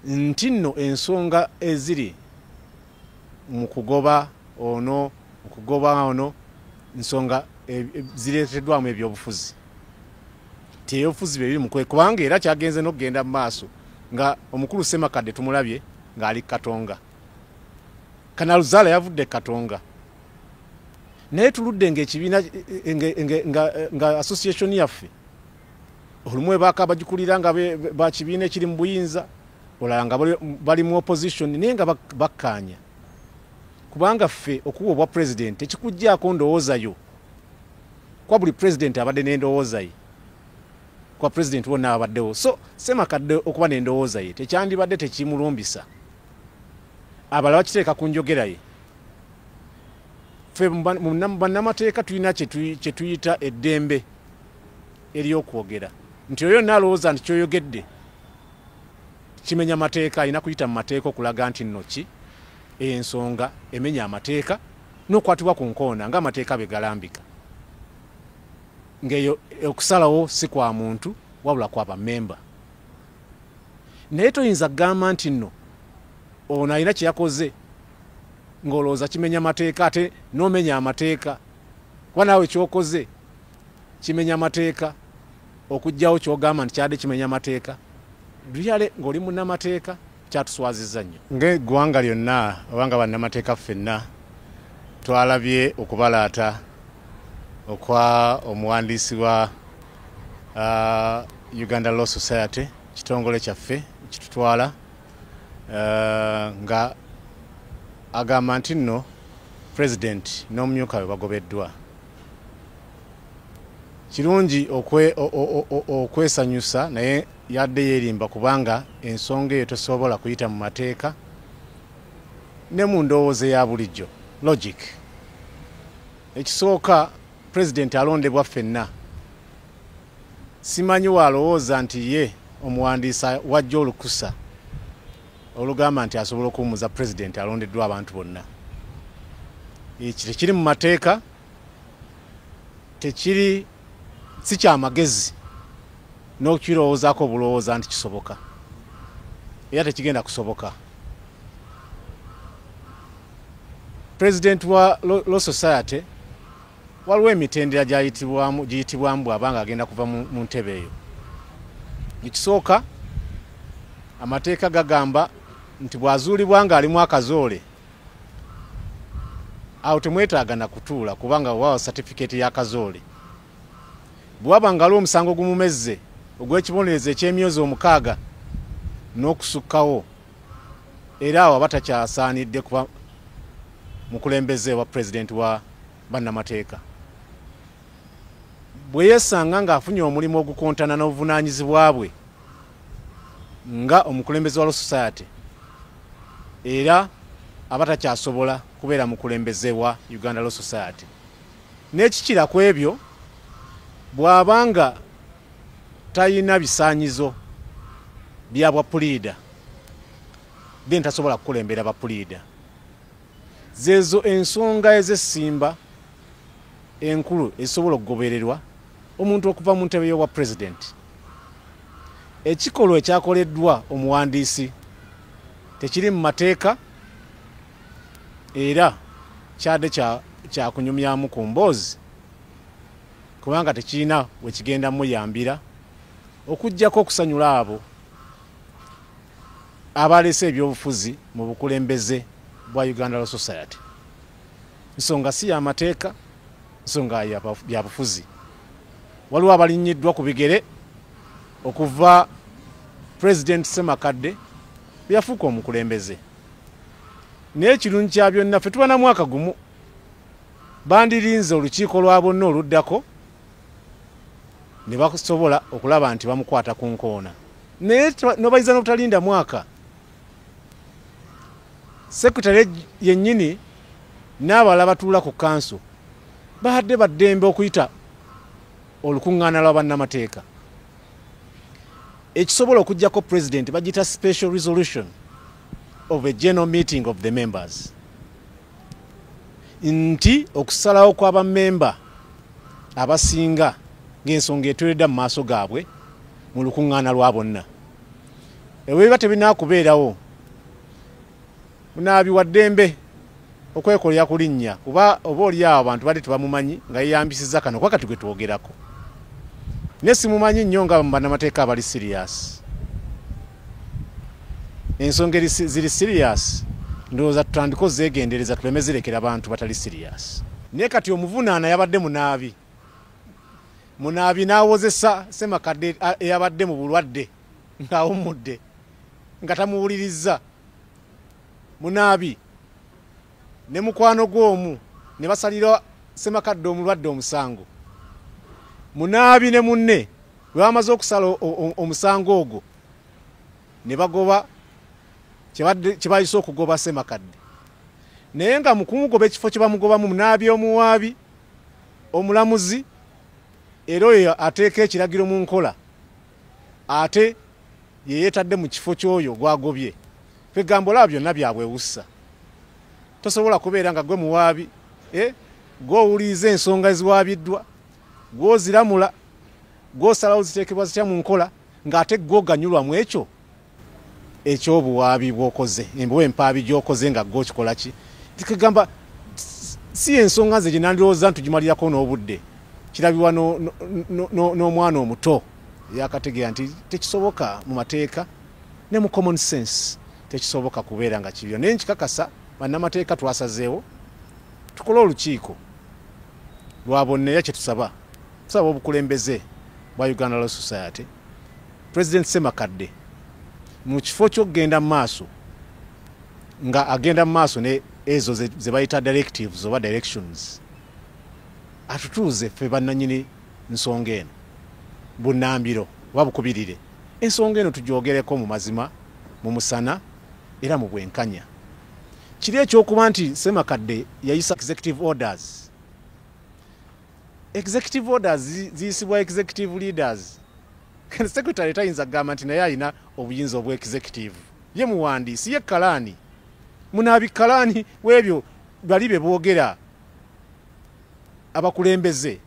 nti nno ensonga eziri mu kugoba ono nsonga zireeteddwamu ebyobufuzi ebyobufuzi bye biri mu kubanga era kyagenze n'okugenda mu maaso nga omukulu Ssemakadde tumulabye ng'ali Katonga, Kanaluzaala yavudde Katonga, naye tuludde ng'ekibiina nga association yaffe olumu ebaaka bagikulira nga bakibiina ekiri mu buyinza, olala nga bali mu opposition, naye nga bakkaanya. Kubanga ffe okuwa obwa president tekikujjaako ndowoozayo, kwa buli president abadde n'endowooza ye, kwa president wonna abaddewo. So Ssemakadde okuba n'endowooza ye tekyandibadde tekimulumbisa, abalala bakiteeka ku njogera ye. Ffe mu bannamateeka tulina kye tuyita eddembe ery'okwogera, nti oyo naalowooza nti kyoyogedde kimenya amateeka, alina kuyita mu mateeka okulaga nti nno ki ensonga emenya amateeka n'okwatibwa ku nkoona ng'amateeka bwe galambika. Ng'eyo okusalawo si kwa muntu wabula kwa bammemba. Naye toyinza kugamba nti nno ono alina kye yakoze ng'olowooza kimenya amateeka ate n'omenya amateeka, kuba naawe kyokoze kimenya amateeka, okugjawo ky'ogamba nti kyadde kimenya amateeka. Duyale ng'oli munnamateeka kyatuswazizza nnyo. Ng'eggwanga lyonna obanga bannamateeka ffenna twalabye okubalaata okwa omuwandiisi wa Uganda Law Society, kitongole kyaffe kitutwala nga agamba nti nno president n'omumyuka we bagobeddwa. Kirungi okwesanyusa, naye yadde yeerimba kubanga ensonga eyo tosobola kuyita mu mateeka ne mu ndowooza ya bulijjo logic. Ekisooka, president alondebwa ffenna. Simanyi walowooza nti ye omuwandiisi wajja olukusa olugamba nti asobola okuwummuza president alondeddwa abantu bonna. Ekyo tekiri mu mateeka, tekiri si kyamagezi n'okirowoozaako obulowooza nti kisoboka, era tekigenda kusoboka. President wa Law Society waliwo emitendera giyitibwamu abanga agenda kuva mu ntebe eyo. Ekisooka, amateeka gagamba nti bwazuulibwa ng'alimu akazoole awo temwetaaga na kutuula kubanga wawa certificate y'akazoole. Bwaba ngaliwo omusango gumumezze ogw'ekibonerezo eky'emyezi 6 n'okusukkawo, era awo batakyasaanidde kuba mukulembeze wa president wa bannamateeka. Bwe yeesanga ng'afunye omulimu ogukontana n'obuvunaanyizibwa bwe nga omukulembeze wa Law Society, era abatakyasobola kubeera mukulembeze wa Uganda Law Society. N'ekikira ku ebyo, bw'abanga talina bisaanyizo bya bwapuliida, then tasobola kukulembera bapuliida. Zezo ensonga ez'essimba enkulu ezisobola okugobererwa omuntu okuva mu ntebe y'obwa president. Ekikolwa ekyakoleddwa omuwandiisi tekiri mu mateeka era kyadde kyakunyumyamu ku mboozi kubanga tekirina we kigenda muyambira okuggyako okusanyula abo abaleese ebyobufuzi mu bukulembeze bwa Uganda Law Society. Nsonga si y'amateeka, nsonga ya bufuzi. Waliwo abalinyiddwa ku bigere okuva President Ssemakadde byafuuka omukulembeze. Naye ekirungi kya byonna ffe tuba na mwaka gumu, bandirinze olukiiko lwa bonna oluddako ne basobola okulaba nti bamukwata ku nkoona. Naye nobayiza n'obutalinda mwaka, sekretary yennyini n'abalala batuula ku kanso badde baddembe okuyita olukuŋŋaana lwa bannamateeka. Ekisobola okuggyako president bagita special resolution of a general meeting of the members, nti okusalawo kw'abamemba abasinga ng'ensonga eteeredda mu maaso gaabwe mu lukuŋŋaana lwa bonna. ewe tebinakubeerawo munaabi waddembe okwekolera kulinnya kuba oba oli awo abantu bali tebamumanyi nga yeyambisiza kano kwa kati gwe twogerako ne simumanyi nnyo nga bannamateeka abali serious ensonga ziri serious ndowooza tutandika ozeegendereza tuleme zirekera abantu batali serious naye kati omuvunaana yabadde munaabi n'awozesa Ssemakadde eyabadde mu bulwadde ng'awummudde nga tamuwuliriza munaabi ne mukwano gw'omu ne basalira Ssemakadde omulwadde omusango munaabi ne munne bwe bamaze okusala omusango ogwo ne bagoba kye bayise okugoba Ssemakadde naye nga mu kumugoba ekifo kye bamugobamu munaabi omuwaabi omulamuzi era oyo ateeka ekiragiro mu nkola ate ye yeetadde mu kifo ky'oyo gwagobye kwegamba olaba byonna byabwewussa tosobola kubeera nga gwe muwaabi gw'owuliriza ensonga eziwaabiddwa gw'oziramula gw'osalawo ziteekebwa zitya mu nkola ng'ate gw'oganyulwa mu ekyo ekyobuwaabi bw'okoze embewo empaabi gy'okoze nga gw'okikola ki tikigamba si ensonga nze gye nandirowooza ntugimalirako n'obudde kirabibwa n'omwana omuto yakategeera nti tekisoboka mu mateeka ne mu common sense tekisoboka kubeera nga kibyo naye nkikakasa bannamateeka twasazeewo tukole olukiiko lwa bonna era kyetusaba obukulembeze bwa Uganda Law Society President Ssemakadde mu kifo ky'okgenda mu maaso nga agenda mu maaso ne ezo ze bayita directives oba directions atutuuze ffe bannanyini nsonga eno bunnambiro oba bukubirire ensonga eno tugyogereko mu mazima mu musana era mu bwenkanya kiri ekyokuba nti Ssemakadde yayisa executive orders ziyisibwa executive leaders secretary tayinza kugamba nti naye alina obuyinza obwa executive ye muwandiisi ye kalaani munaabi kalaani webyo bali be boogera abakulembeze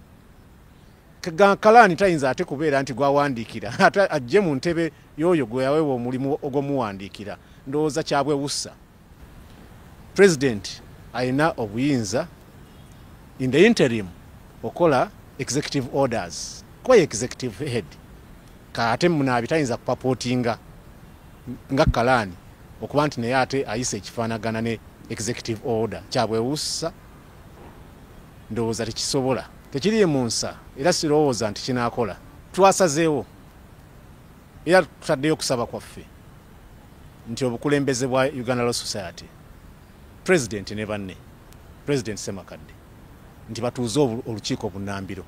kalaani tayinza ate kubeera nti gwawandiikira ate ajje mu ntebe y'oyo gwe yaweebwa omulimu ogw'omuwandiikira ndowooza kyabwewussa president alina obuyinza in the interim okola executive orders kuba ye executive head ate munaabi tayinza kupapootinga nga kalaani okuba nti naye ate ayise ekifaanagana ne executive order kyabwewussa ndowooza tekisobola tekiri mu nsa era sirowooza nti kinaakola twasazeewo era tutaddeyo okusaba kwaffe nti obukulembeze bwa Uganda Law Society president ne banne President Ssemakadde nti batuuze olukiiko bunnambiro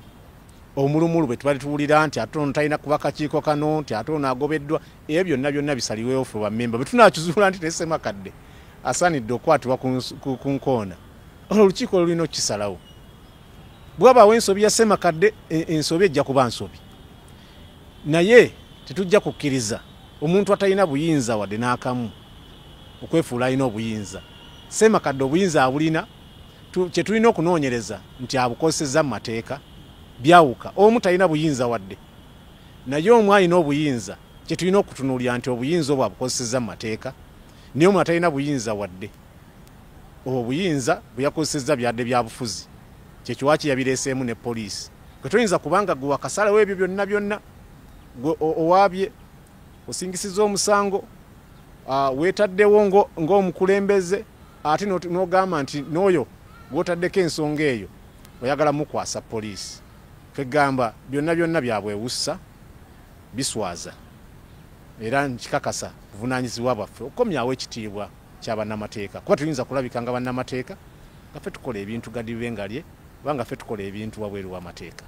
omulumulu bwe tubali tuwulira nti ate ono talina kuba kakiiko kano nti ate ono agobeddwa ebyo byonna bisaliwewo ffe bammemba bwe tunaakizuula nti Ssemakadde asaanidde okukwatibwa ku nkoona olukiiko lulina okukisalawo bwabaawo ensobi ya Ssemakadde ensobi ejja kuba nsobi naye tetujja kukkiriza omuntu atalina buyinza wadde n'akamu okwefuula alina obuyinza Ssemakadde obuyinza abulina kye tulina okunoonyereza nti abukozesezza mu mateeka byawuka omu talina buyinza wadde naye omu alina obuyinza kye tulina okutunuulira nti obuyinza obwo abukozesezza mu mateeka naye omu atalina buyinza wadde obuyinza bwe yakozesezza byadde bya bufuzi kyekiwaaki yabireeseemu ne poliisi kwe toyinza kubanga gwe wakasalawo ebyo byonna gwe owaabye osingisiza omusango weetaddewo ng'omukulembeze ate n'ogamba nti n'oyo gw'otaddeko ensonga eyo oyagala mukwasa poliisi kwegamba byonna byabwewussa biswaza era nkikakasa buvunaanyizibwa bwaffe okukomyawo ekitiibwa ky'abannamateeka kuba tuyinza kulabika nga bannamateeka nga ffe tukola ebintu gadi bibengalye kubanga ffe tukola ebintu wabweru w'amateeka